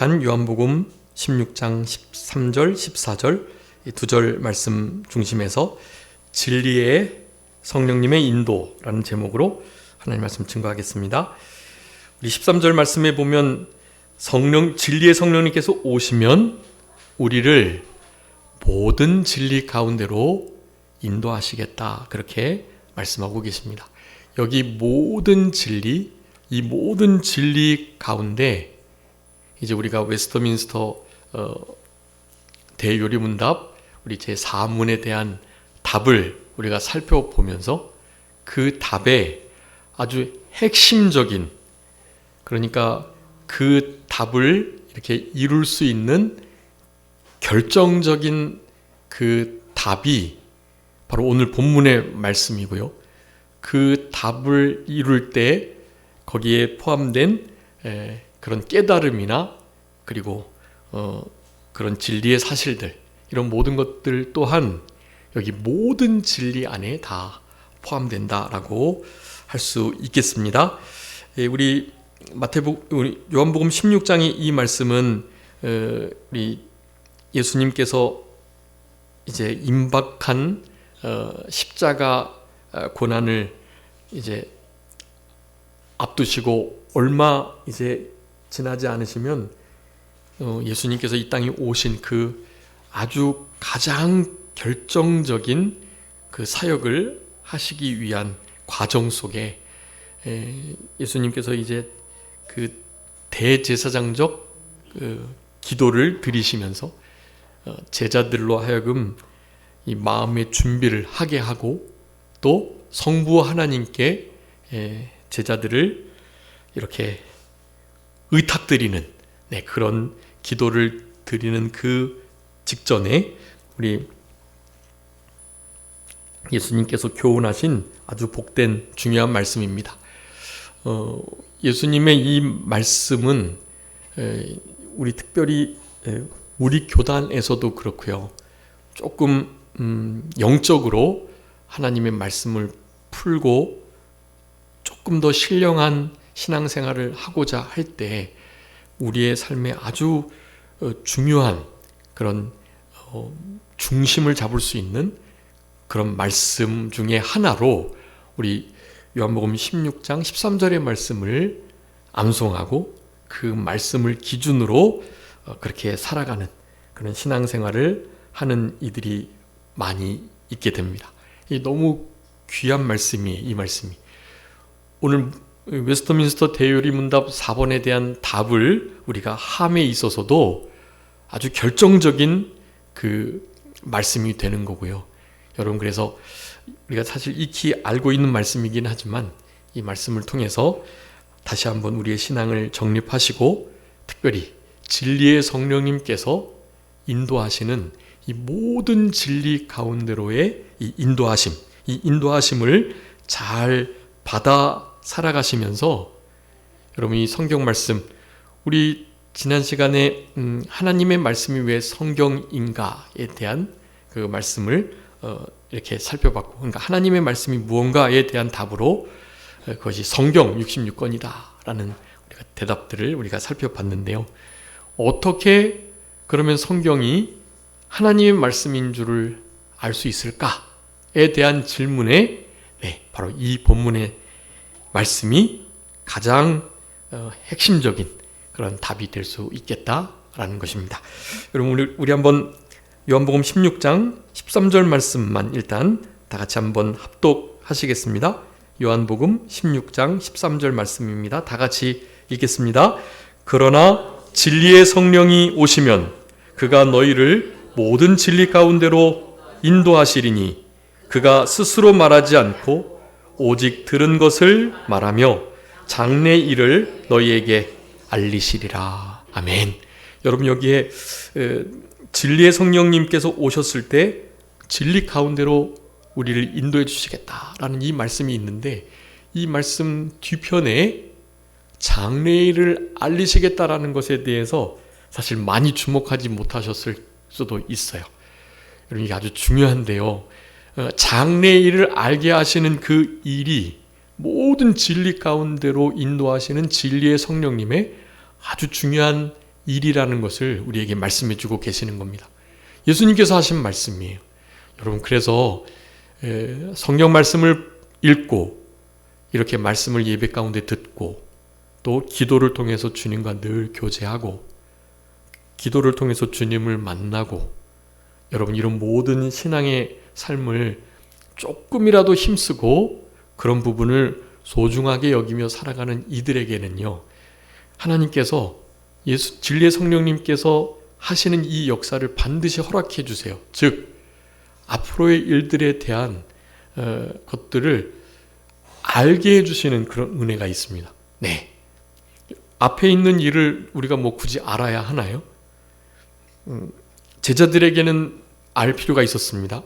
요한복음 16장 13절, 14절 이 두 절 말씀 중심에서 진리의 성령님의 인도라는 제목으로 하나님 말씀 증거하겠습니다. 우리 13절 말씀에 보면 진리의 성령님께서 오시면 우리를 모든 진리 가운데로 인도하시겠다, 그렇게 말씀하고 계십니다. 여기 모든 진리, 이 모든 진리 가운데 이제 우리가 웨스터민스터 대요리문답 우리 제4문에 대한 답을 우리가 살펴보면서 그 답에 아주 핵심적인, 그러니까 그 답을 이렇게 이룰 수 있는 결정적인 그 답이 바로 오늘 본문의 말씀이고요. 그 답을 이룰 때 거기에 포함된 그런 깨달음이나 그리고 그런 진리의 사실들, 이런 모든 것들 또한 여기 모든 진리 안에 다 포함된다라고 할 수 있겠습니다. 우리 요한복음 16장의 이 말씀은 우리 예수님께서 이제 임박한 십자가 고난을 이제 앞두시고 얼마 이제 지나지 않으시면 예수님께서 이 땅에 오신 그 아주 가장 결정적인 그 사역을 하시기 위한 과정 속에 예수님께서 이제 그 대제사장적 기도를 드리시면서 제자들로 하여금 이 마음의 준비를 하게 하고 또 성부 하나님께 제자들을 이렇게 의탁드리는 그런 기도를 드리는 그 직전에 우리 예수님께서 교훈하신 아주 복된 중요한 말씀입니다. 예수님의 이 말씀은 우리 특별히 우리 교단에서도 그렇고요. 조금 영적으로 하나님의 말씀을 풀고 조금 더 신령한 신앙생활을 하고자 할 때 우리의 삶에 아주 중요한 그런 중심을 잡을 수 있는 그런 말씀 중에 하나로 우리 요한복음 16장 13절의 말씀을 암송하고 그 말씀을 기준으로 그렇게 살아가는 그런 신앙생활을 하는 이들이 많이 있게 됩니다. 너무 귀한 말씀이에요, 이 말씀이. 오늘 웨스터민스터 대요리문답 4번에 대한 답을 우리가 함에 있어서도 아주 결정적인 그 말씀이 되는 거고요. 여러분, 그래서 우리가 사실 익히 알고 있는 말씀이긴 하지만 이 말씀을 통해서 다시 한번 우리의 신앙을 정립하시고 특별히 진리의 성령님께서 인도하시는 이 모든 진리 가운데로의 이 인도하심을 잘 받아 살아가시면서 여러분, 이 성경 말씀, 우리 지난 시간에 하나님의 말씀이 왜 성경인가에 대한 그 말씀을 이렇게 살펴봤고, 그러니까 하나님의 말씀이 무언가에 대한 답으로 그것이 성경 66권이다 라는 우리가 대답들을 우리가 살펴봤는데요. 어떻게 그러면 성경이 하나님의 말씀인 줄을 알 수 있을까에 대한 질문에 바로 이 본문의 말씀이 가장 핵심적인 그런 답이 될 수 있겠다라는 것입니다. 여러분, 우리 한번 요한복음 16장 13절 말씀만 일단 다 같이 한번 합독하시겠습니다. 요한복음 16장 13절 말씀입니다. 다 같이 읽겠습니다. 그러나 진리의 성령이 오시면 그가 너희를 모든 진리 가운데로 인도하시리니 그가 스스로 말하지 않고 오직 들은 것을 말하며 장래 일을 너희에게 알리시리라. 아멘. 여러분, 여기에 진리의 성령님께서 오셨을 때 진리 가운데로 우리를 인도해 주시겠다라는 이 말씀이 있는데, 이 말씀 뒤편에 장래일을 알리시겠다라는 것에 대해서 사실 많이 주목하지 못하셨을 수도 있어요. 여러분, 이게 아주 중요한데요. 장래일을 알게 하시는 그 일이 모든 진리 가운데로 인도하시는 진리의 성령님의 아주 중요한 일이라는 것을 우리에게 말씀해 주고 계시는 겁니다. 예수님께서 하신 말씀이에요. 여러분, 그래서 성경 말씀을 읽고 이렇게 말씀을 예배 가운데 듣고 또 기도를 통해서 주님과 늘 교제하고 기도를 통해서 주님을 만나고 여러분, 이런 모든 신앙의 삶을 조금이라도 힘쓰고 그런 부분을 소중하게 여기며 살아가는 이들에게는요, 하나님께서 진리의 성령님께서 하시는 이 역사를 반드시 허락해 주세요. 즉 앞으로의 일들에 대한 것들을 알게 해주시는 그런 은혜가 있습니다. 네, 앞에 있는 일을 우리가 굳이 알아야 하나요? 제자들에게는 알 필요가 있었습니다.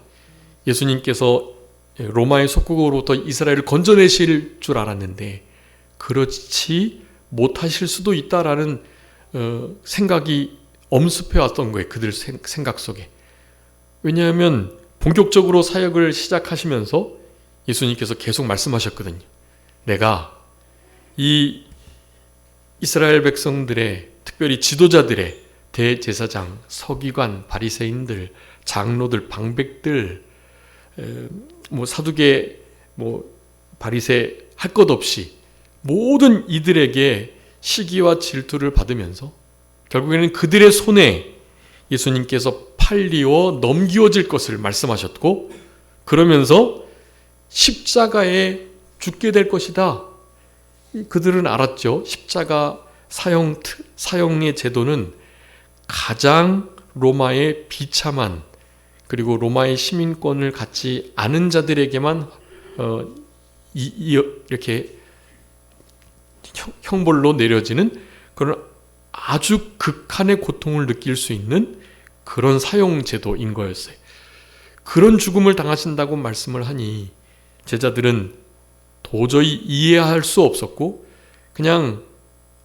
예수님께서 로마의 속국으로부터 이스라엘을 건져내실 줄 알았는데 그렇지 못하실 수도 있다라는 생각이 엄습해 왔던 거예요. 그들 생각 속에. 왜냐하면 본격적으로 사역을 시작하시면서 예수님께서 계속 말씀하셨거든요. 내가 이 이스라엘 백성들의, 특별히 지도자들의, 대제사장, 서기관, 바리새인들, 장로들, 방백들, 사두개, 바리새 할 것 없이 모든 이들에게 시기와 질투를 받으면서 결국에는 그들의 손에 예수님께서 팔리어 넘기워질 것을 말씀하셨고, 그러면서 십자가에 죽게 될 것이다. 그들은 알았죠. 십자가 사형의 제도는 가장 로마의 비참한, 그리고 로마의 시민권을 갖지 않은 자들에게만 이렇게 형벌로 내려지는 그런 아주 극한의 고통을 느낄 수 있는 그런 사형 제도인 거였어요. 그런 죽음을 당하신다고 말씀을 하니 제자들은 도저히 이해할 수 없었고 그냥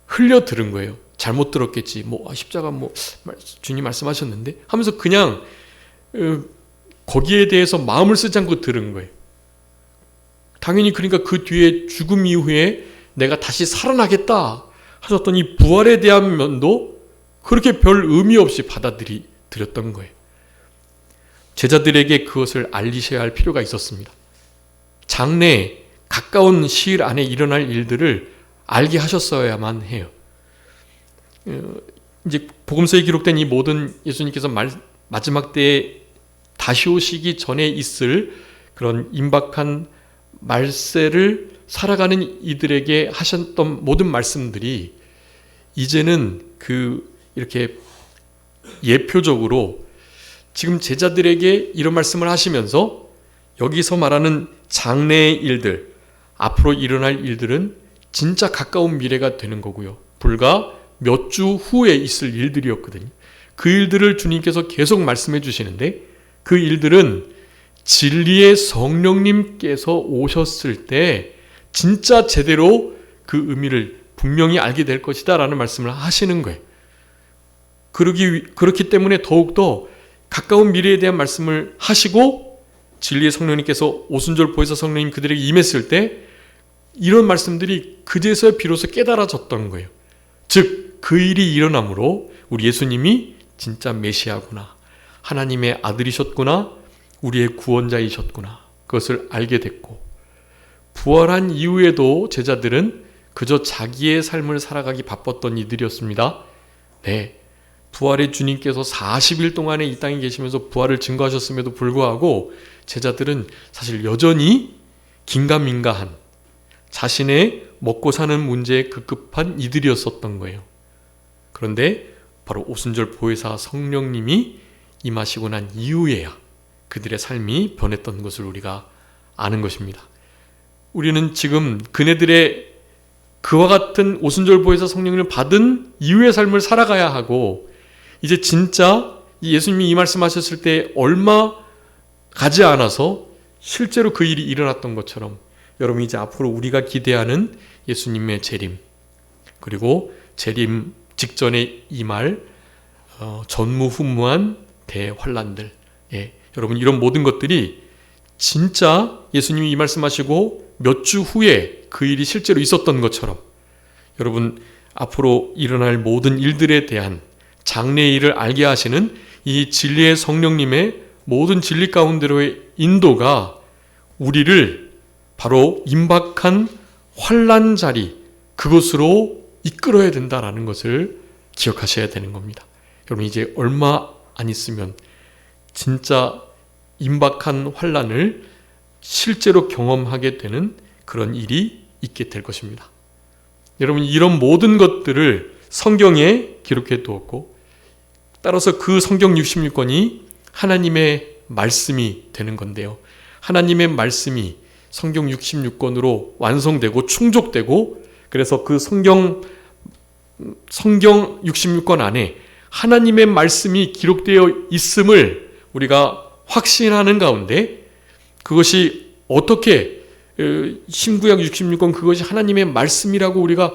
흘려 들은 거예요. 잘못 들었겠지. 십자가 주님 말씀하셨는데 하면서 그냥 거기에 대해서 마음을 쓰지 않고 들은 거예요. 당연히 그러니까 그 뒤에 죽음 이후에 내가 다시 살아나겠다 하셨던 이 부활에 대한 면도 그렇게 별 의미 없이 받아들였던 거예요. 제자들에게 그것을 알리셔야 할 필요가 있었습니다. 장래 가까운 시일 안에 일어날 일들을 알게 하셨어야만 해요. 이제 복음서에 기록된 이 모든 예수님께서 마지막 때에 다시 오시기 전에 있을 그런 임박한 말세를 살아가는 이들에게 하셨던 모든 말씀들이 이제는 이렇게 예표적으로 지금 제자들에게 이런 말씀을 하시면서 여기서 말하는 장래의 일들, 앞으로 일어날 일들은 진짜 가까운 미래가 되는 거고요. 불과 몇 주 후에 있을 일들이었거든요. 그 일들을 주님께서 계속 말씀해 주시는데 그 일들은 진리의 성령님께서 오셨을 때 진짜 제대로 그 의미를 분명히 알게 될 것이다 라는 말씀을 하시는 거예요. 그렇기 때문에 더욱더 가까운 미래에 대한 말씀을 하시고 진리의 성령님께서 오순절 보혜사 성령님 그들에게 임했을 때 이런 말씀들이 그제서야 비로소 깨달아졌던 거예요. 즉 그 일이 일어남으로 우리 예수님이 진짜 메시아구나, 하나님의 아들이셨구나, 우리의 구원자이셨구나, 그것을 알게 됐고, 부활한 이후에도 제자들은 그저 자기의 삶을 살아가기 바빴던 이들이었습니다. 네, 부활의 주님께서 40일 동안에 이 땅에 계시면서 부활을 증거하셨음에도 불구하고 제자들은 사실 여전히 긴가민가한, 자신의 먹고 사는 문제에 급급한 이들이었었던 거예요. 그런데 바로 오순절 보혜사 성령님이 임하시고 난 이후에야 그들의 삶이 변했던 것을 우리가 아는 것입니다. 우리는 지금 그네들의 그와 같은 오순절 보혜사 성령을 받은 이후의 삶을 살아가야 하고, 이제 진짜 예수님이 이 말씀하셨을 때 얼마 가지 않아서 실제로 그 일이 일어났던 것처럼 여러분 이제 앞으로 우리가 기대하는 예수님의 재림, 그리고 재림 직전에 임할 전무후무한 대환란들, 여러분 이런 모든 것들이 진짜 예수님이 이 말씀하시고 몇 주 후에 그 일이 실제로 있었던 것처럼 여러분 앞으로 일어날 모든 일들에 대한 장래의 일을 알게 하시는 이 진리의 성령님의 모든 진리 가운데로의 인도가 우리를 바로 임박한 환난 자리, 그곳으로 이끌어야 된다라는 것을 기억하셔야 되는 겁니다. 여러분, 이제 얼마 안 있으면 진짜 임박한 환난을 실제로 경험하게 되는 그런 일이 있게 될 것입니다. 여러분, 이런 모든 것들을 성경에 기록해 두었고, 따라서 그 성경 66권이 하나님의 말씀이 되는 건데요. 하나님의 말씀이 성경 66권으로 완성되고 충족되고, 그래서 그 성경 66권 안에 하나님의 말씀이 기록되어 있음을 우리가 확신하는 가운데, 그것이 어떻게 신구약 66권 그것이 하나님의 말씀이라고 우리가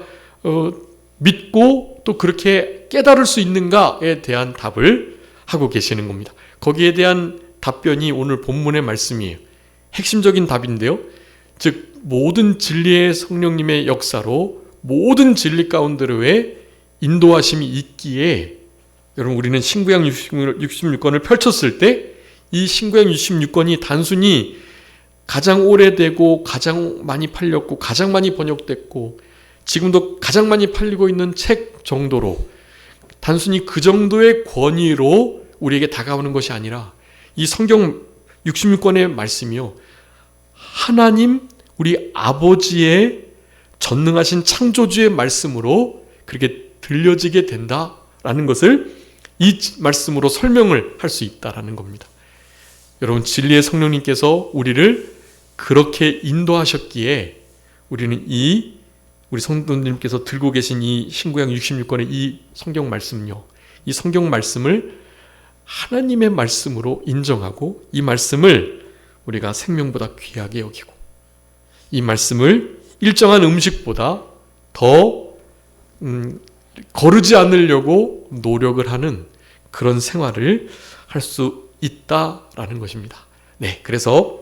믿고 또 그렇게 깨달을 수 있는가에 대한 답을 하고 계시는 겁니다. 거기에 대한 답변이 오늘 본문의 말씀이에요. 핵심적인 답인데요. 즉 모든 진리의 성령님의 역사로 모든 진리 가운데로의 인도하심이 있기에, 여러분, 우리는 신구약 66권을 펼쳤을 때 이 신구약 66권이 단순히 가장 오래되고 가장 많이 팔렸고 가장 많이 번역됐고 지금도 가장 많이 팔리고 있는 책 정도로, 단순히 그 정도의 권위로 우리에게 다가오는 것이 아니라 이 성경 66권의 말씀이요, 하나님 우리 아버지의 전능하신 창조주의 말씀으로 그렇게 들려지게 된다라는 것을 이 말씀으로 설명을 할 수 있다라는 겁니다. 여러분, 진리의 성령님께서 우리를 그렇게 인도하셨기에 우리는 우리 성도님께서 들고 계신 이 신구약 66권의 이 성경 말씀요, 이 성경 말씀을 하나님의 말씀으로 인정하고 이 말씀을 우리가 생명보다 귀하게 여기고 이 말씀을 일정한 음식보다 더 거르지 않으려고 노력을 하는 그런 생활을 할 수 있다라는 것입니다. 네, 그래서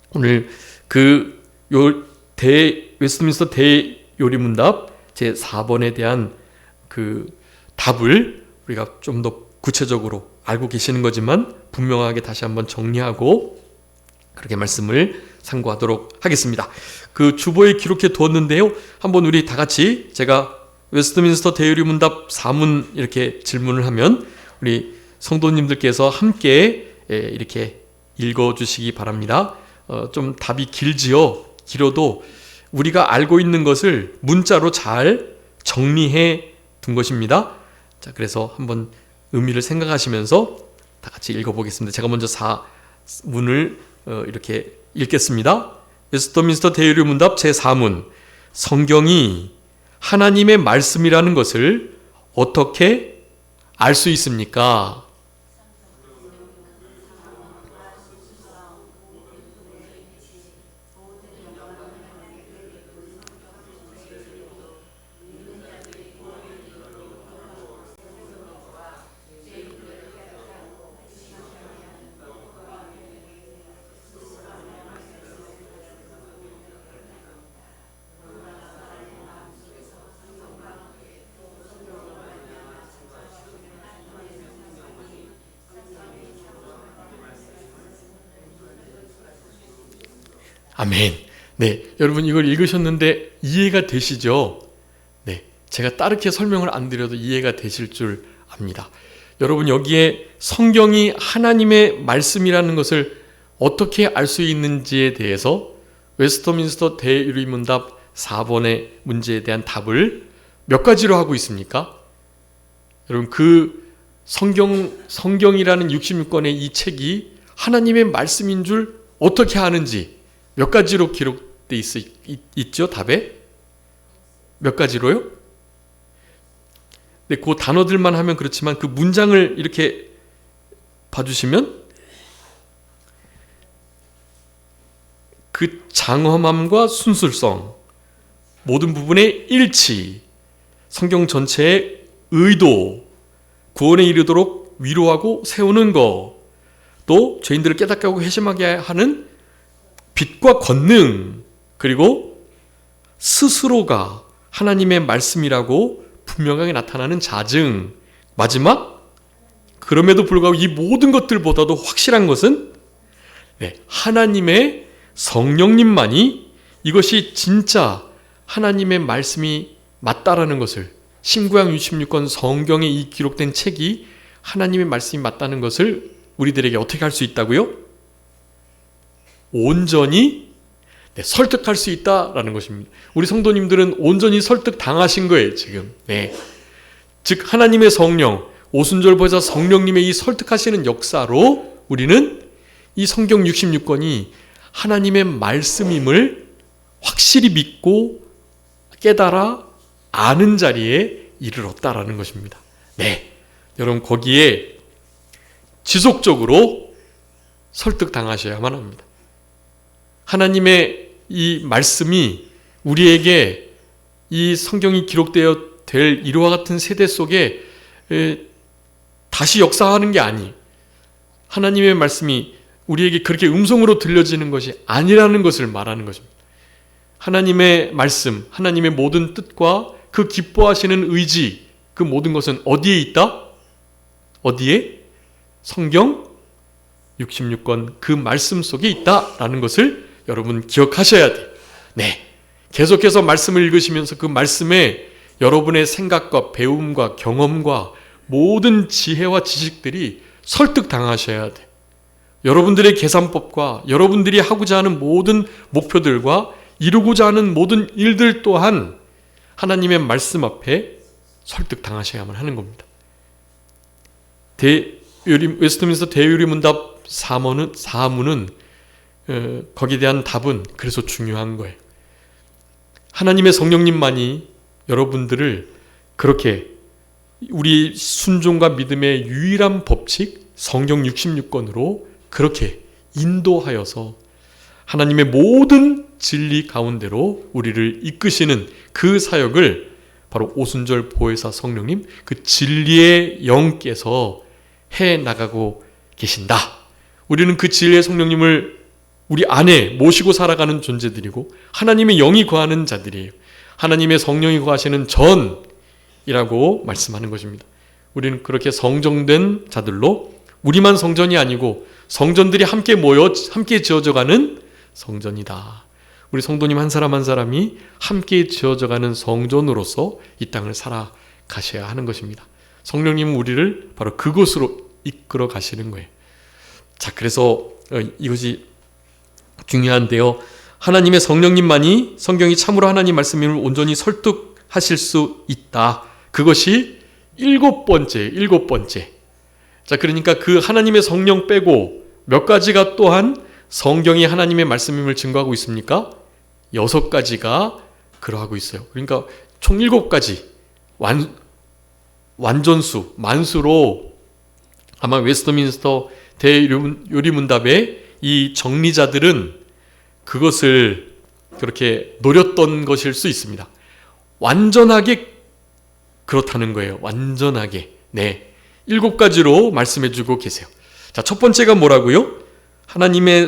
오늘 웨스트민스터 대요리문답 제4번에 대한 그 답을 우리가 좀 더 구체적으로 알고 계시는 거지만 분명하게 다시 한번 정리하고 그렇게 말씀을 상고하도록 하겠습니다. 그 주보에 기록해 두었는데요. 한번 우리 다 같이, 제가 웨스트민스터 대요리문답 4문 이렇게 질문을 하면 우리 성도님들께서 함께 이렇게 읽어주시기 바랍니다. 좀 답이 길어도 우리가 알고 있는 것을 문자로 잘 정리해 둔 것입니다. 자, 그래서 한번 의미를 생각하시면서 다 같이 읽어보겠습니다. 제가 먼저 4문을 이렇게 읽겠습니다. 웨스트민스터 대요리문답 제4문, 성경이 하나님의 말씀이라는 것을 어떻게 알 수 있습니까? 아멘. 네, 여러분 이걸 읽으셨는데 이해가 되시죠? 네, 제가 따르게 설명을 안 드려도 이해가 되실 줄 압니다. 여러분, 여기에 성경이 하나님의 말씀이라는 것을 어떻게 알 수 있는지에 대해서 웨스트민스터 대요리문답 4번의 문제에 대한 답을 몇 가지로 하고 있습니까? 여러분, 그 성경이라는 66권의 이 책이 하나님의 말씀인 줄 어떻게 아는지 몇 가지로 기록되어 있죠? 답에? 몇 가지로요? 네, 그 단어들만 하면 그렇지만 그 문장을 이렇게 봐주시면 그 장엄함과 순수성, 모든 부분의 일치, 성경 전체의 의도, 구원에 이르도록 위로하고 세우는 것, 또 죄인들을 깨닫게 하고 회심하게 하는 빛과 권능, 그리고 스스로가 하나님의 말씀이라고 분명하게 나타나는 자증, 마지막, 그럼에도 불구하고 이 모든 것들보다도 확실한 것은 하나님의 성령님만이 이것이 진짜 하나님의 말씀이 맞다라는 것을, 신구약 66권 성경에 이 기록된 책이 하나님의 말씀이 맞다는 것을 우리들에게 어떻게 할 수 있다고요? 온전히 설득할 수 있다라는 것입니다. 우리 성도님들은 온전히 설득당하신 거예요, 지금. 즉 하나님의 성령, 오순절 보혜사 성령님의 이 설득하시는 역사로 우리는 이 성경 66권이 하나님의 말씀임을 확실히 믿고 깨달아 아는 자리에 이르렀다라는 것입니다. 여러분 거기에 지속적으로 설득당하셔야만 합니다. 하나님의 이 말씀이 우리에게 이 성경이 기록되어 될 이와 같은 세대 속에 다시 역사하는 게 아니, 하나님의 말씀이 우리에게 그렇게 음성으로 들려지는 것이 아니라는 것을 말하는 것입니다. 하나님의 말씀, 하나님의 모든 뜻과 그 기뻐하시는 의지, 그 모든 것은 어디에 있다? 어디에? 성경 66권 그 말씀 속에 있다라는 것을 여러분 기억하셔야 돼요. 계속해서 말씀을 읽으시면서 그 말씀에 여러분의 생각과 배움과 경험과 모든 지혜와 지식들이 설득당하셔야 돼요. 여러분들의 계산법과 여러분들이 하고자 하는 모든 목표들과 이루고자 하는 모든 일들 또한 하나님의 말씀 앞에 설득당하셔야만 하는 겁니다. 웨스트민스터 대유리문답 사문은 거기에 대한 답은 그래서 중요한 거예요. 하나님의 성령님만이 여러분들을 그렇게 우리 순종과 믿음의 유일한 법칙 성경 66권으로 그렇게 인도하여서 하나님의 모든 진리 가운데로 우리를 이끄시는 그 사역을 바로 오순절 보혜사 성령님, 그 진리의 영께서 해나가고 계신다. 우리는 그 진리의 성령님을 우리 안에 모시고 살아가는 존재들이고 하나님의 영이 거하는 자들이에요. 하나님의 성령이 거하시는 전이라고 말씀하는 것입니다. 우리는 그렇게 성정된 자들로 우리만 성전이 아니고 성전들이 함께 모여 함께 지어져가는 성전이다. 우리 성도님 한 사람 한 사람이 함께 지어져가는 성전으로서 이 땅을 살아가셔야 하는 것입니다. 성령님은 우리를 바로 그곳으로 이끌어 가시는 거예요. 자, 그래서 이것이 중요한데요. 하나님의 성령님만이 성경이 참으로 하나님 말씀임을 온전히 설득하실 수 있다. 그것이 일곱 번째. 자, 그러니까 그 하나님의 성령 빼고 몇 가지가 또한 성경이 하나님의 말씀임을 증거하고 있습니까? 6가지가 그러하고 있어요. 그러니까 총 7가지 완전수, 만수로 아마 웨스트민스터 대요리문답의 이 정리자들은 그것을 그렇게 노렸던 것일 수 있습니다. 완전하게 그렇다는 거예요. 완전하게. 7가지로 말씀해주고 계세요. 자, 첫 번째가 뭐라고요? 하나님의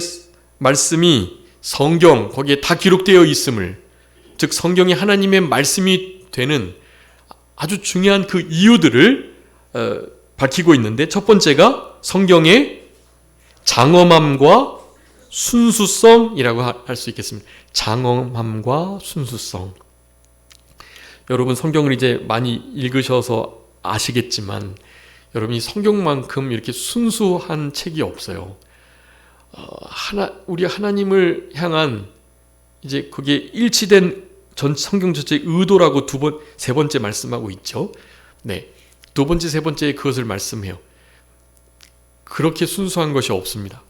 말씀이 성경 거기에 다 기록되어 있음을, 즉 성경이 하나님의 말씀이 되는 아주 중요한 그 이유들을 밝히고 있는데, 첫 번째가 성경의 장엄함과 순수성이라고 할 수 있겠습니다. 장엄함과 순수성. 여러분 성경을 이제 많이 읽으셔서 아시겠지만 여러분이 성경만큼 이렇게 순수한 책이 없어요. 우리 하나님을 향한 이제 거기에 일치된 전 성경 전체의 의도라고 세 번째 말씀하고 있죠. 두 번째, 세 번째에 그것을 말씀해요. 그렇게 순수한 것이 없습니다.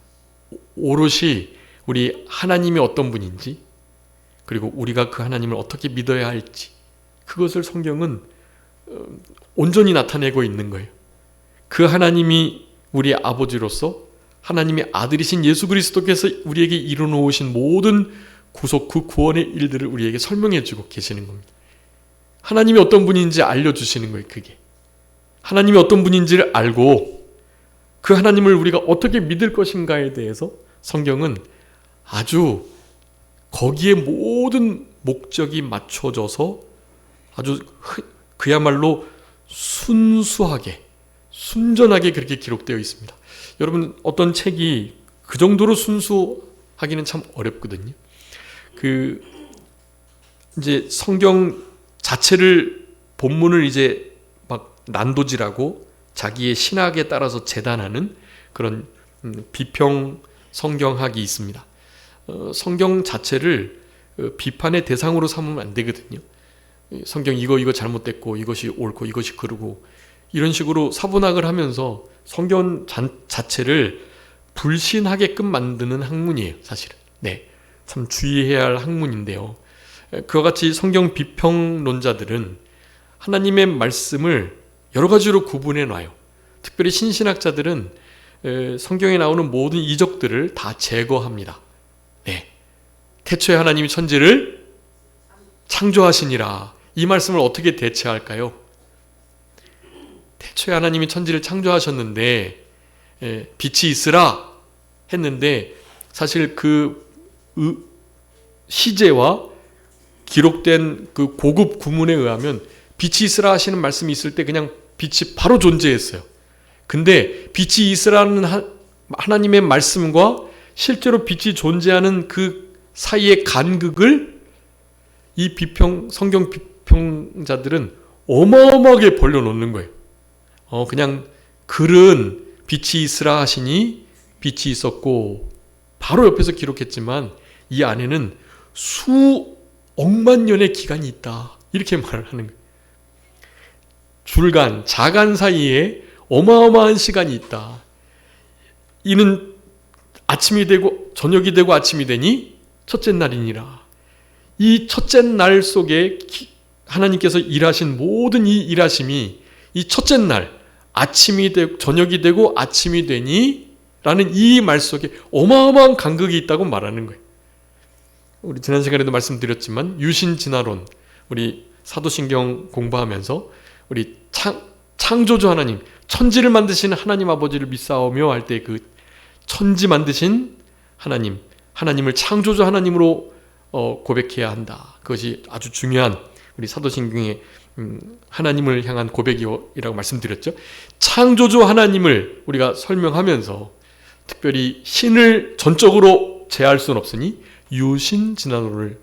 오롯이 우리 하나님이 어떤 분인지, 그리고 우리가 그 하나님을 어떻게 믿어야 할지, 그것을 성경은 온전히 나타내고 있는 거예요. 그 하나님이 우리 아버지로서 하나님의 아들이신 예수 그리스도께서 우리에게 이루어놓으신 모든 구속, 그 구원의 일들을 우리에게 설명해 주고 계시는 겁니다. 하나님이 어떤 분인지 알려주시는 거예요. 그게 하나님이 어떤 분인지를 알고 그 하나님을 우리가 어떻게 믿을 것인가에 대해서 성경은 아주 거기에 모든 목적이 맞춰져서 아주 그야말로 순수하게 순전하게 그렇게 기록되어 있습니다. 여러분, 어떤 책이 그 정도로 순수하기는 참 어렵거든요. 이제 성경 자체를, 본문을 이제 막 난도질하고 자기의 신학에 따라서 재단하는 그런 비평 성경학이 있습니다. 성경 자체를 비판의 대상으로 삼으면 안 되거든요. 성경 이거 잘못됐고, 이것이 옳고, 이것이 그르고, 이런 식으로 사분학을 하면서 성경 자체를 불신하게끔 만드는 학문이에요, 사실은. 네, 참 주의해야 할 학문인데요. 그와 같이 성경 비평론자들은 하나님의 말씀을 여러 가지로 구분해 놔요. 특별히 신신학자들은 성경에 나오는 모든 이적들을 다 제거합니다. 네, 태초에 하나님이 천지를 창조하시니라. 이 말씀을 어떻게 대체할까요? 태초에 하나님이 천지를 창조하셨는데 빛이 있으라 했는데, 사실 그 시제와 기록된 그 고급 구문에 의하면 빛이 있으라 하시는 말씀이 있을 때 그냥 빛이 바로 존재했어요. 근데 빛이 있으라는 하나님의 말씀과 실제로 빛이 존재하는 그 사이의 간극을 이 성경 비평자들은 어마어마하게 벌려놓는 거예요. 그냥 글은 빛이 있으라 하시니 빛이 있었고, 바로 옆에서 기록했지만 이 안에는 수억만 년의 기간이 있다, 이렇게 말을 하는 거예요. 줄간, 자간 사이에 어마어마한 시간이 있다. 이는 아침이 되고 저녁이 되고 아침이 되니 첫째 날이니라. 이 첫째 날 속에 하나님께서 일하신 모든 이 일하심이 이 첫째 날, 아침이 되고 저녁이 되고 아침이 되니 라는 이 말 속에 어마어마한 간극이 있다고 말하는 거예요. 우리 지난 시간에도 말씀드렸지만 유신진화론, 우리 사도신경 공부하면서 우리 창조주 하나님, 천지를 만드신 하나님 아버지를 믿사오며 할 때 그 천지 만드신 하나님을 창조주 하나님으로 고백해야 한다. 그것이 아주 중요한 우리 사도신경의 하나님을 향한 고백이라고 말씀드렸죠. 창조주 하나님을 우리가 설명하면서 특별히 신을 전적으로 제할 수는 없으니 유신진화론을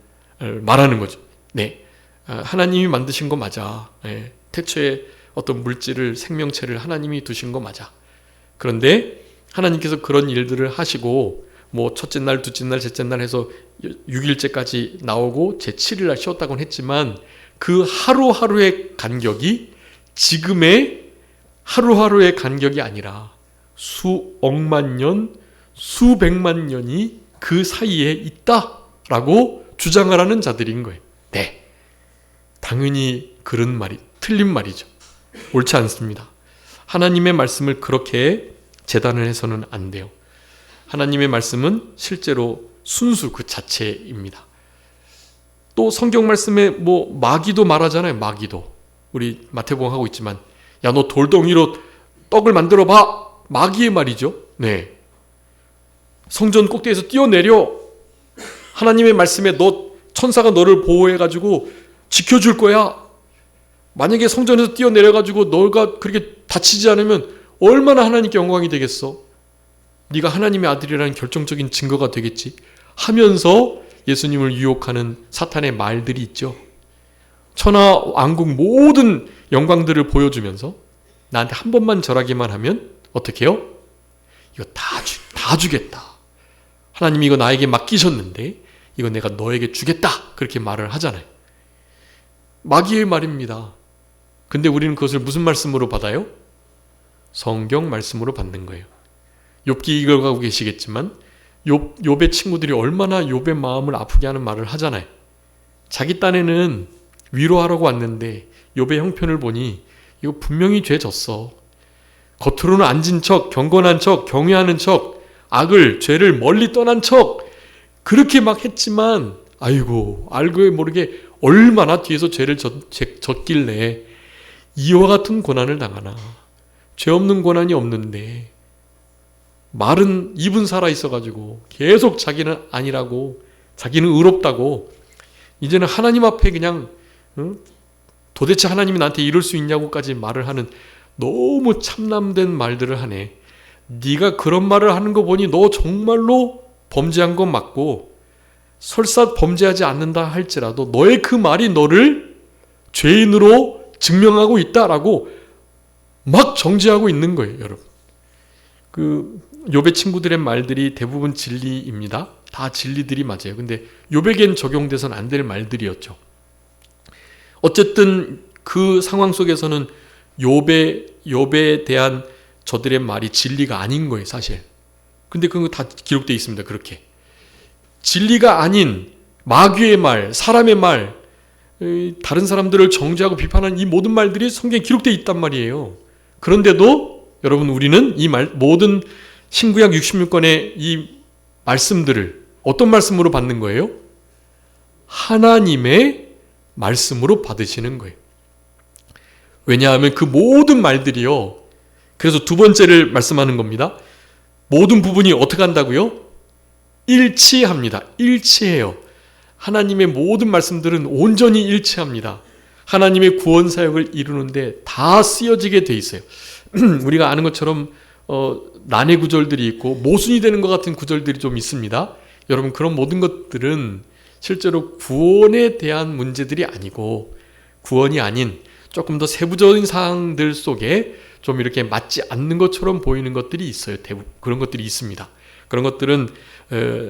말하는 거죠. 네, 하나님이 만드신 거 맞아. 네, 태초에 어떤 물질을, 생명체를 하나님이 두신 거 맞아. 그런데 하나님께서 그런 일들을 하시고 뭐 첫째 날, 둘째 날, 셋째 날 해서 6일째까지 나오고 제7일 날 쉬었다고는 했지만 그 하루하루의 간격이 지금의 하루하루의 간격이 아니라 수억만 년, 수백만 년이 그 사이에 있다라고 주장을 하는 자들인 거예요. 네, 당연히 그런 말이 틀린 말이죠. 옳지 않습니다. 하나님의 말씀을 그렇게 재단을 해서는 안 돼요. 하나님의 말씀은 실제로 순수 그 자체입니다. 또 성경 말씀에 뭐 마귀도 말하잖아요. 마귀도. 우리 마태복음 하고 있지만, 야, 너 돌덩이로 떡을 만들어 봐. 마귀의 말이죠. 네. 성전 꼭대기에서 뛰어내려. 하나님의 말씀에 천사가 너를 보호해가지고 지켜줄 거야. 만약에 성전에서 뛰어내려가지고 너가 그렇게 다치지 않으면 얼마나 하나님께 영광이 되겠어. 네가 하나님의 아들이라는 결정적인 증거가 되겠지 하면서 예수님을 유혹하는 사탄의 말들이 있죠. 천하 왕국 모든 영광들을 보여주면서 나한테 한 번만 절하기만 하면 어떻게 해요? 이거 다 주겠다. 하나님이 이거 나에게 맡기셨는데 이거 내가 너에게 주겠다. 그렇게 말을 하잖아요. 마귀의 말입니다. 근데 우리는 그것을 무슨 말씀으로 받아요? 성경 말씀으로 받는 거예요. 욥기 읽어가고 계시겠지만 욥의 친구들이 얼마나 욥의 마음을 아프게 하는 말을 하잖아요. 자기 딴에는 위로하라고 왔는데 욥의 형편을 보니 이거 분명히 죄 졌어. 겉으로는 앉은 척, 경건한 척, 경외하는 척, 죄를 멀리 떠난 척 그렇게 막 했지만 아이고 알고 모르게 얼마나 뒤에서 죄를 졌길래 이와 같은 고난을 당하나. 죄 없는 고난이 없는데 말은 입은 살아있어가지고 계속 자기는 아니라고, 자기는 의롭다고, 이제는 하나님 앞에 그냥 도대체 하나님이 나한테 이럴 수 있냐고까지 말을 하는 너무 참남된 말들을 하네. 네가 그런 말을 하는 거 보니 너 정말로 범죄한 건 맞고 설사 범죄하지 않는다 할지라도 너의 그 말이 너를 죄인으로 증명하고 있다라고 막 정죄하고 있는 거예요, 여러분. 그 욥의 친구들의 말들이 대부분 진리입니다. 다 진리들이 맞아요. 근데 욥에겐 적용돼서는 안 될 말들이었죠. 어쨌든 그 상황 속에서는 욥에 대한 저들의 말이 진리가 아닌 거예요, 사실. 근데 그거 다 기록되어 있습니다. 그렇게 진리가 아닌 마귀의 말, 사람의 말, 다른 사람들을 정죄하고 비판하는 이 모든 말들이 성경에 기록되어 있단 말이에요. 그런데도 여러분, 우리는 이 모든 신구약 66권의 이 말씀들을 어떤 말씀으로 받는 거예요? 하나님의 말씀으로 받으시는 거예요. 왜냐하면 그 모든 말들이요, 그래서 두 번째를 말씀하는 겁니다. 모든 부분이 어떻게 한다고요? 일치합니다. 일치해요. 하나님의 모든 말씀들은 온전히 일치합니다. 하나님의 구원 사역을 이루는데 다 쓰여지게 돼 있어요. 우리가 아는 것처럼 난해 구절들이 있고 모순이 되는 것 같은 구절들이 좀 있습니다. 여러분, 그런 모든 것들은 실제로 구원에 대한 문제들이 아니고 구원이 아닌 조금 더 세부적인 사항들 속에 좀 이렇게 맞지 않는 것처럼 보이는 것들이 있어요. 그런 것들이 있습니다. 그런 것들은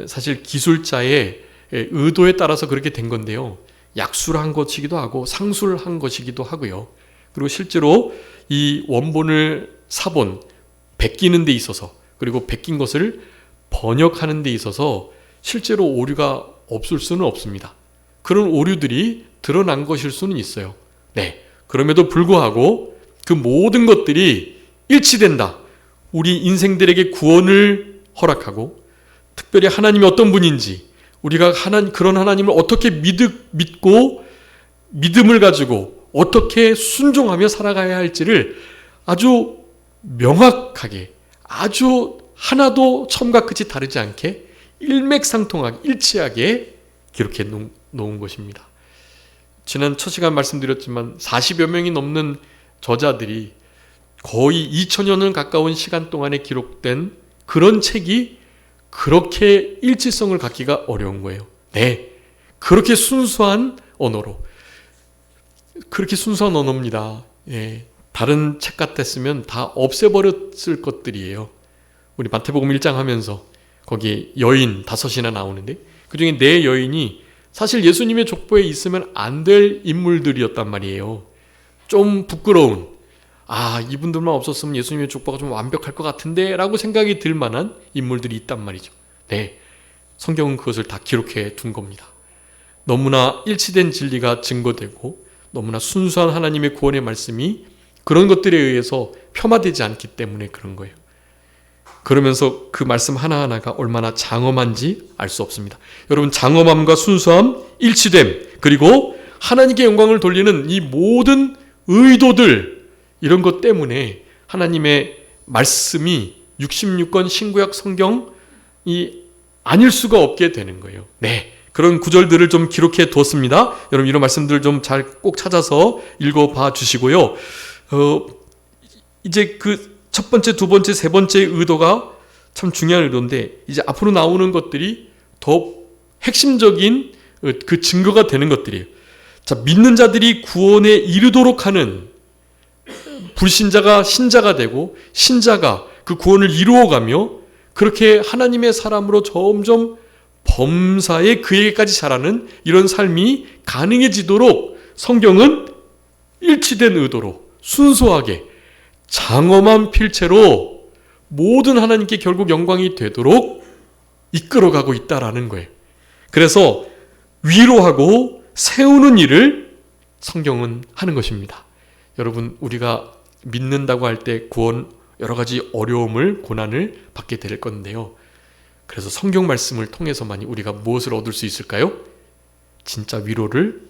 사실 기술자의 의도에 따라서 그렇게 된 건데요. 약수를 한 것이기도 하고 상수를 한 것이기도 하고요. 그리고 실제로 이 원본을 사본, 베끼는 데 있어서, 그리고 베낀 것을 번역하는 데 있어서 실제로 오류가 없을 수는 없습니다. 그런 오류들이 드러난 것일 수는 있어요. 네. 그럼에도 불구하고 그 모든 것들이 일치된다. 우리 인생들에게 구원을 허락하고, 특별히 하나님이 어떤 분인지, 우리가 그런 하나님을 어떻게 믿고 믿음을 가지고 어떻게 순종하며 살아가야 할지를 아주 명확하게, 아주 하나도 처음과 끝이 다르지 않게 일맥상통하게 일치하게 기록해 놓은 것입니다. 지난 첫 시간 말씀드렸지만 40여 명이 넘는 저자들이 거의 2000년을 가까운 시간 동안에 기록된 그런 책이 그렇게 일치성을 갖기가 어려운 거예요. 네, 그렇게 순수한 언어로, 그렇게 순수한 언어입니다. 예, 다른 책 같았으면 다 없애버렸을 것들이에요. 우리 마태복음 1장 하면서 거기 여인 5이나 나오는데 그중에 4여인이 사실 예수님의 족보에 있으면 안 될 인물들이었단 말이에요. 좀 부끄러운, 이분들만 없었으면 예수님의 족보가 좀 완벽할 것 같은데 라고 생각이 들 만한 인물들이 있단 말이죠. 네, 성경은 그것을 다 기록해 둔 겁니다. 너무나 일치된 진리가 증거되고 너무나 순수한 하나님의 구원의 말씀이 그런 것들에 의해서 폄하되지 않기 때문에 그런 거예요. 그러면서 그 말씀 하나하나가 얼마나 장엄한지 알 수 없습니다. 여러분, 장엄함과 순수함, 일치됨, 그리고 하나님께 영광을 돌리는 이 모든 의도들, 이런 것 때문에 하나님의 말씀이 66권 신구약 성경이 아닐 수가 없게 되는 거예요. 네, 그런 구절들을 좀 기록해 두었습니다. 여러분, 이런 말씀들 좀 잘 꼭 찾아서 읽어봐 주시고요. 이제 그 첫 번째, 두 번째, 세 번째 의도가 참 중요한 의도인데, 이제 앞으로 나오는 것들이 더 핵심적인 그 증거가 되는 것들이에요. 자, 믿는 자들이 구원에 이르도록 하는, 불신자가 신자가 되고 신자가 그 구원을 이루어가며 그렇게 하나님의 사람으로 점점 범사에 그에게까지 자라는 이런 삶이 가능해지도록 성경은 일치된 의도로 순수하게 장엄한 필체로 모든 하나님께 결국 영광이 되도록 이끌어가고 있다라는 거예요. 그래서 위로하고 세우는 일을 성경은 하는 것입니다. 여러분, 우리가 믿는다고 할 때 구원, 여러 가지 어려움을, 고난을 받게 될 건데요. 그래서 성경 말씀을 통해서만이 우리가 무엇을 얻을 수 있을까요? 진짜 위로를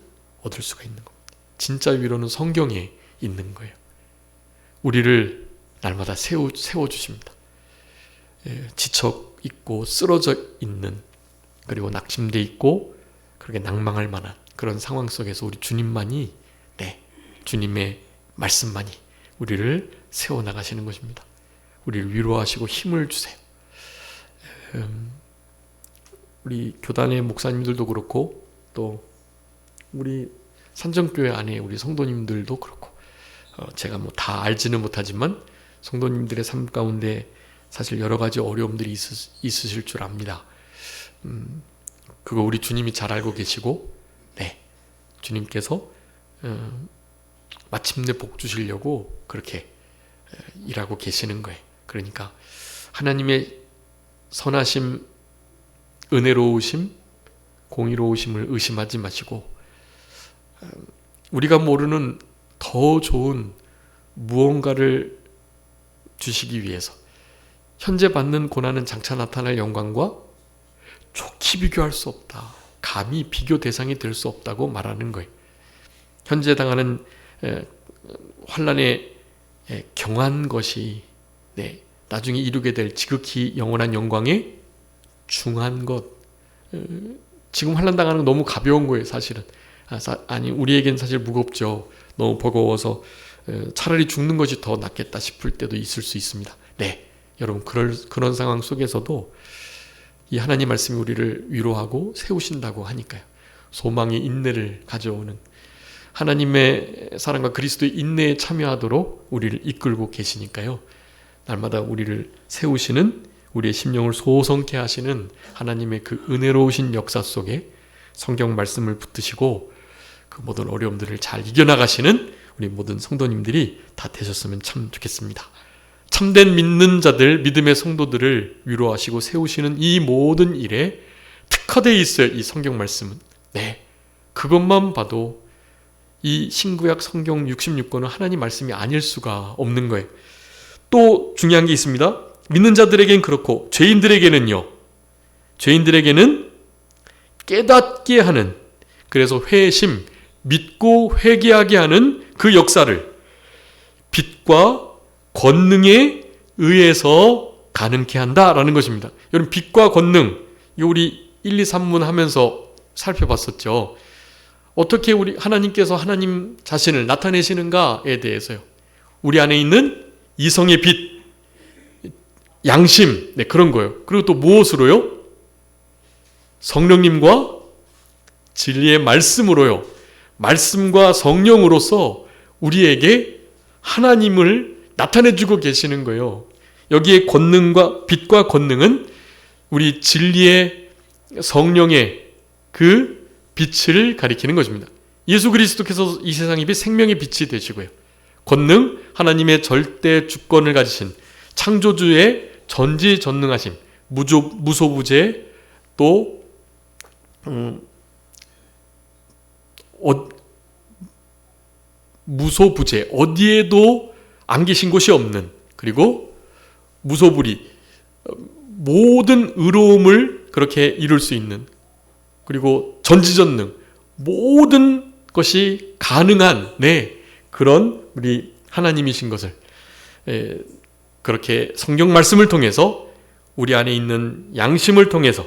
얻을 수가 있는 겁니다. 진짜 위로는 성경에 있는 거예요. 우리를 날마다 세워주십니다. 지쳐 있고 쓰러져 있는, 그리고 낙심돼 있고 그렇게 낭망할 만한 그런 상황 속에서 우리 주님만이, 주님의 말씀만이 우리를 세워나가시는 것입니다. 우리를 위로하시고 힘을 주세요. 우리 교단의 목사님들도 그렇고 또 우리 산정교회 안에 우리 성도님들도 그렇고 제가 뭐 다 알지는 못하지만 성도님들의 삶 가운데 사실 여러 가지 어려움들이 있으실 줄 압니다. 그거 우리 주님이 잘 알고 계시고, 네, 주님께서 마침내 복 주시려고 그렇게 일하고 계시는 거예요. 그러니까 하나님의 선하심, 은혜로우심, 공의로우심을 의심하지 마시고 우리가 모르는 더 좋은 무언가를 주시기 위해서 현재 받는 고난은 장차 나타날 영광과 좋게 비교할 수 없다. 감히 비교 대상이 될 수 없다고 말하는 거예요. 현재 당하는 환난에 경한 것이 나중에 이루게 될 지극히 영원한 영광의 중한 것. 지금 환난 당하는 건 너무 가벼운 거예요, 사실은. 아니, 우리에겐 사실 무겁죠. 너무 버거워서 차라리 죽는 것이 더 낫겠다 싶을 때도 있을 수 있습니다. 네, 여러분 그런 상황 속에서도 이 하나님 말씀이 우리를 위로하고 세우신다고 하니까요. 소망의 인내를 가져오는 하나님의 사랑과 그리스도의 인내에 참여하도록 우리를 이끌고 계시니까요. 날마다 우리를 세우시는, 우리의 심령을 소성케 하시는 하나님의 그 은혜로우신 역사 속에 성경 말씀을 붙드시고 그 모든 어려움들을 잘 이겨나가시는 우리 모든 성도님들이 다 되셨으면 참 좋겠습니다. 참된 믿는 자들, 믿음의 성도들을 위로하시고 세우시는 이 모든 일에 특화되어 있어요. 이 성경 말씀은. 네, 그것만 봐도 이 신구약 성경 66권은 하나님 말씀이 아닐 수가 없는 거예요. 또 중요한 게 있습니다. 믿는 자들에겐 그렇고 죄인들에게는 깨닫게 하는, 그래서 회심, 믿고 회개하게 하는 그 역사를 빛과 권능에 의해서 가능케 한다라는 것입니다. 여러분, 빛과 권능, 이거 우리 1, 2, 3문 하면서 살펴봤었죠. 어떻게 우리 하나님께서 하나님 자신을 나타내시는가에 대해서요. 우리 안에 있는 이성의 빛, 양심, 그런 거예요. 그리고 또 무엇으로요? 성령님과 진리의 말씀으로요. 말씀과 성령으로서 우리에게 하나님을 나타내주고 계시는 거예요. 여기에 권능과 빛과 권능은 우리 진리의 성령의 그 빛을 가리키는 것입니다. 예수 그리스도께서 이 세상의 빛, 생명의 빛이 되시고요. 권능, 하나님의 절대 주권을 가지신 창조주의 전지전능하심, 무소부재, 또 무소부재, 어디에도 안 계신 곳이 없는, 그리고 무소불위, 모든 의로움을 그렇게 이룰 수 있는, 그리고 전지전능, 모든 것이 가능한 그런 우리 하나님이신 것을 그렇게 성경 말씀을 통해서 우리 안에 있는 양심을 통해서,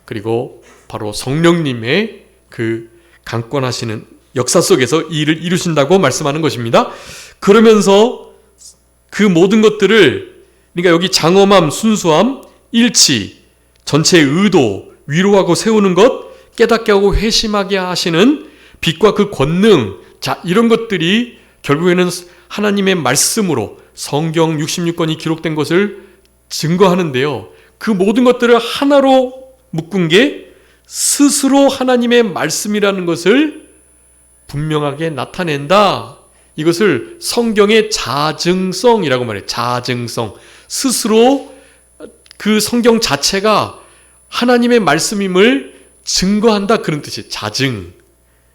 그리고 바로 성령님의 그 강권하시는 역사 속에서 이 일을 이루신다고 말씀하는 것입니다. 그러면서 그 모든 것들을, 그러니까 여기 장엄함, 순수함, 일치, 전체의 의도, 위로하고 세우는 것, 깨닫게 하고 회심하게 하시는 빛과 그 권능, 자, 이런 것들이 결국에는 하나님의 말씀으로 성경 66권이 기록된 것을 증거하는데요. 그 모든 것들을 하나로 묶은 게 스스로 하나님의 말씀이라는 것을 분명하게 나타낸다. 이것을 성경의 자증성이라고 말해요. 자증성. 스스로 그 성경 자체가 하나님의 말씀임을 증거한다. 그런 뜻이에요. 자증.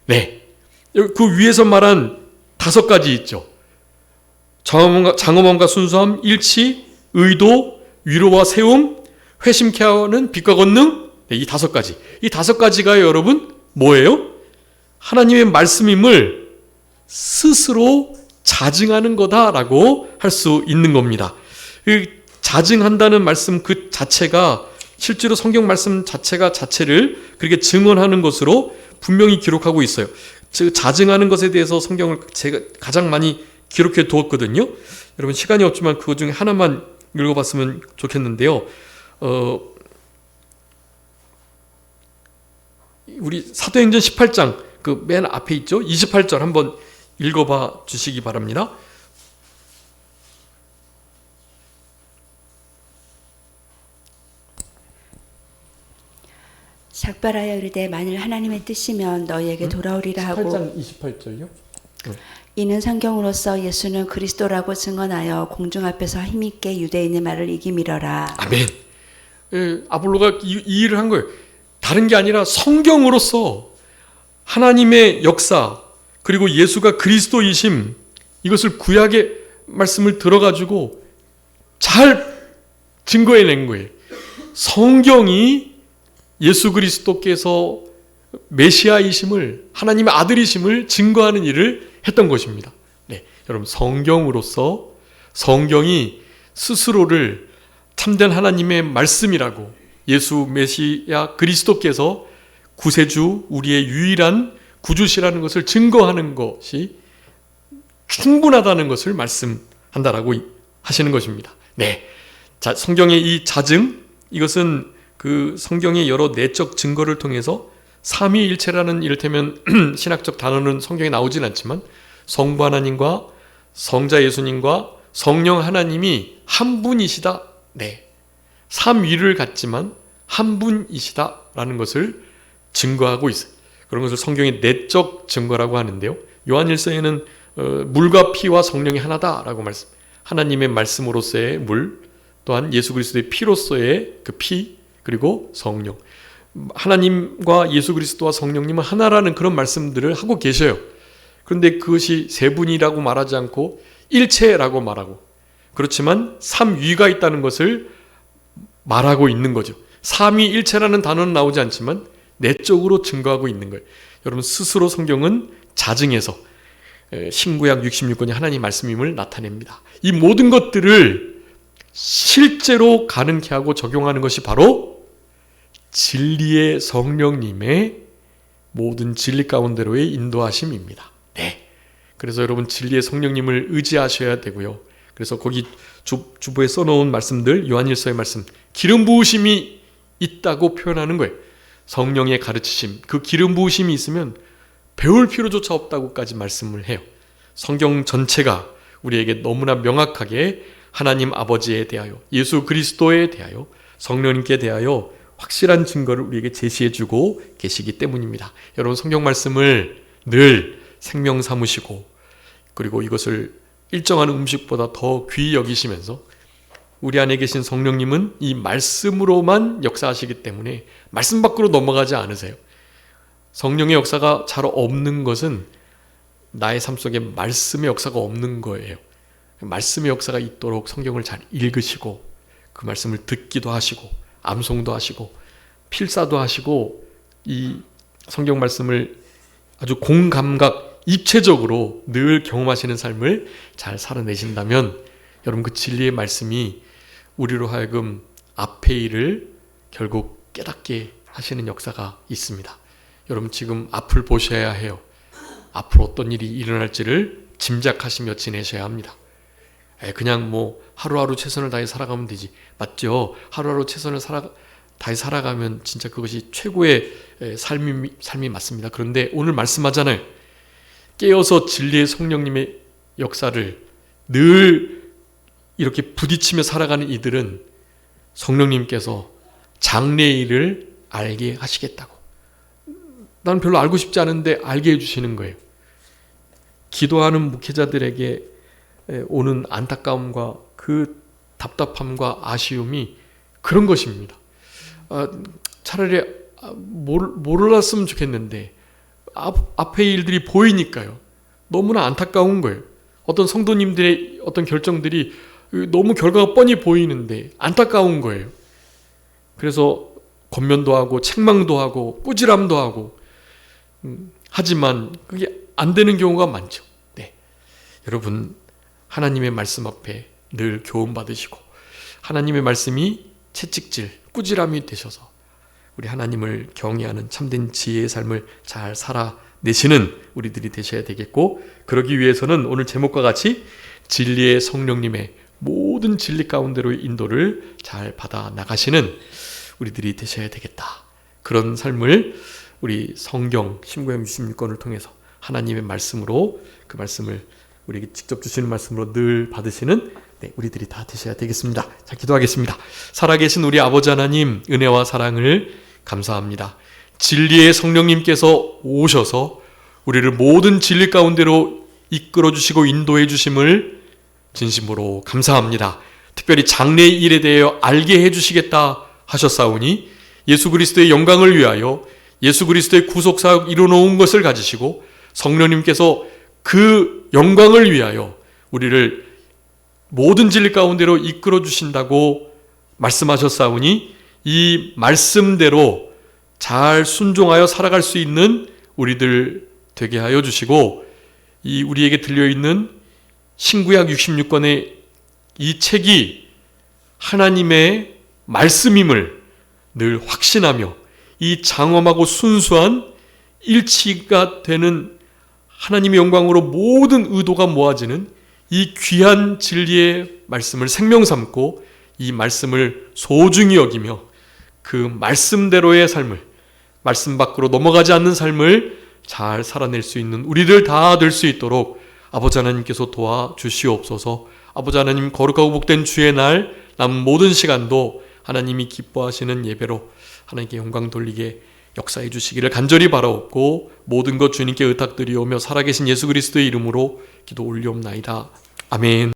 그 위에서 말한 5가지 있죠. 장엄함과 순수함, 일치, 의도, 위로와 세움, 회심케 하는 빛과 권능, 이 5가지. 이 5가지가 여러분 뭐예요? 하나님의 말씀임을 스스로 자증하는 거다라고 할 수 있는 겁니다. 자증한다는 말씀 그 자체가 실제로 성경 말씀 자체를 그렇게 증언하는 것으로 분명히 기록하고 있어요. 즉 자증하는 것에 대해서 성경을 제가 가장 많이 기록해 두었거든요. 여러분 시간이 없지만 그것 중에 하나만 읽어봤으면 좋겠는데요. 우리 사도행전 18장 그 맨 앞에 있죠. 28절 한번 읽어봐 주시기 바랍니다. 작별하여 이르되 만일 하나님의 뜻이면 너희에게 돌아오리라 하고 18장 28절요? 이는 성경으로서 예수는 그리스도라고 증언하여 공중 앞에서 힘있게 유대인의 말을 이기미러라. 아멘. 아볼로가 이 일을 한 거예요. 다른 게 아니라 성경으로서 하나님의 역사 그리고 예수가 그리스도이심 이것을 구약의 말씀을 들어가지고 잘 증거해낸 거예요. 성경이 예수 그리스도께서 메시아이심을 하나님의 아들이심을 증거하는 일을 했던 것입니다. 네, 여러분 성경으로서 성경이 스스로를 참된 하나님의 말씀이라고 예수 메시아 그리스도께서 구세주 우리의 유일한 구주시라는 것을 증거하는 것이 충분하다는 것을 말씀한다라고 하시는 것입니다. 네, 자 성경의 이 자증 이것은 그 성경의 여러 내적 증거를 통해서 삼위일체라는 이를테면 신학적 단어는 성경에 나오진 않지만 성부 하나님과 성자 예수님과 성령 하나님이 한 분이시다. 네, 삼위를 갖지만 한 분이시다라는 것을 증거하고 있어요. 그런 것을 성경의 내적 증거라고 하는데요. 요한일서에는 물과 피와 성령이 하나다라고 말씀. 하나님의 말씀으로서의 물, 또한 예수 그리스도의 피로서의 그 피, 그리고 성령. 하나님과 예수 그리스도와 성령님은 하나라는 그런 말씀들을 하고 계셔요. 그런데 그것이 세 분이라고 말하지 않고 일체라고 말하고 그렇지만 삼위가 있다는 것을 말하고 있는 거죠. 삼위일체라는 단어는 나오지 않지만 내적으로 증거하고 있는 거예요. 여러분 스스로 성경은 자증해서 신구약 66권이 하나님 말씀임을 나타냅니다. 이 모든 것들을 실제로 가능케 하고 적용하는 것이 바로 진리의 성령님의 모든 진리 가운데로의 인도하심입니다. 네. 그래서 여러분 진리의 성령님을 의지하셔야 되고요. 그래서 거기 주보에 써놓은 말씀들 요한일서의 말씀 기름 부으심이 있다고 표현하는 거예요. 성령의 가르치심 그 기름 부으심이 있으면 배울 필요조차 없다고까지 말씀을 해요. 성경 전체가 우리에게 너무나 명확하게 하나님 아버지에 대하여 예수 그리스도에 대하여 성령님께 대하여 확실한 증거를 우리에게 제시해주고 계시기 때문입니다. 여러분 성경 말씀을 늘 생명 삼으시고 그리고 이것을 일정한 음식보다 더 귀히 여기시면서 우리 안에 계신 성령님은 이 말씀으로만 역사하시기 때문에 말씀 밖으로 넘어가지 않으세요. 성령의 역사가 잘 없는 것은 나의 삶 속에 말씀의 역사가 없는 거예요. 말씀의 역사가 있도록 성경을 잘 읽으시고 그 말씀을 듣기도 하시고 암송도 하시고 필사도 하시고 이 성경 말씀을 아주 공감각 입체적으로 늘 경험하시는 삶을 잘 살아내신다면 여러분 그 진리의 말씀이 우리로 하여금 앞의 일을 결국 깨닫게 하시는 역사가 있습니다. 여러분 지금 앞을 보셔야 해요. 앞으로 어떤 일이 일어날지를 짐작하시며 지내셔야 합니다. 그냥 뭐 하루하루 최선을 다해 살아가면 되지. 맞죠? 하루하루 최선을 다해 살아가면 진짜 그것이 최고의 삶이 맞습니다. 그런데 오늘 말씀하잖아요. 깨어서 진리의 성령님의 역사를 늘 이렇게 부딪히며 살아가는 이들은 성령님께서 장래의 일을 알게 하시겠다고. 나는 별로 알고 싶지 않은데 알게 해주시는 거예요. 기도하는 목회자들에게 오는 안타까움과 그 답답함과 아쉬움이 그런 것입니다. 차라리 몰랐으면 좋겠는데 앞의 일들이 보이니까요. 너무나 안타까운 거예요. 어떤 성도님들의 어떤 결정들이 너무 결과가 뻔히 보이는데 안타까운 거예요. 그래서 권면도 하고 책망도 하고 꾸지람도 하고 하지만 그게 안 되는 경우가 많죠. 네. 여러분 하나님의 말씀 앞에 늘 교훈 받으시고 하나님의 말씀이 채찍질, 꾸지람이 되셔서 우리 하나님을 경외하는 참된 지혜의 삶을 잘 살아내시는 우리들이 되셔야 되겠고 그러기 위해서는 오늘 제목과 같이 진리의 성령님의 모든 진리 가운데로의 인도를 잘 받아 나가시는 우리들이 되셔야 되겠다. 그런 삶을 우리 성경 신구약 66권을 통해서 하나님의 말씀으로 그 말씀을 우리에게 직접 주시는 말씀으로 늘 받으시는 우리들이 다 되셔야 되겠습니다. 자, 기도하겠습니다. 살아계신 우리 아버지 하나님, 은혜와 사랑을 감사합니다. 진리의 성령님께서 오셔서 우리를 모든 진리 가운데로 이끌어 주시고 인도해 주심을 진심으로 감사합니다. 특별히 장래의 일에 대하여 알게 해 주시겠다 하셨사오니 예수 그리스도의 영광을 위하여 예수 그리스도의 구속사역 이루어놓은 것을 가지시고 성령님께서 그 영광을 위하여 우리를 모든 진리 가운데로 이끌어 주신다고 말씀하셨사오니 이 말씀대로 잘 순종하여 살아갈 수 있는 우리들 되게 하여 주시고 이 우리에게 들려있는 신구약 66권의 이 책이 하나님의 말씀임을 늘 확신하며 이 장엄하고 순수한 일치가 되는 하나님의 영광으로 모든 의도가 모아지는 이 귀한 진리의 말씀을 생명 삼고 이 말씀을 소중히 여기며 그 말씀대로의 삶을, 말씀 밖으로 넘어가지 않는 삶을 잘 살아낼 수 있는 우리들 다 될 수 있도록 아버지 하나님께서 도와주시옵소서. 아버지 하나님, 거룩하고 복된 주의 날 남은 모든 시간도 하나님이 기뻐하시는 예배로 하나님께 영광 돌리게 역사해 주시기를 간절히 바라옵고 모든 것 주님께 의탁드리오며 살아계신 예수 그리스도의 이름으로 기도 올리옵나이다. 아멘.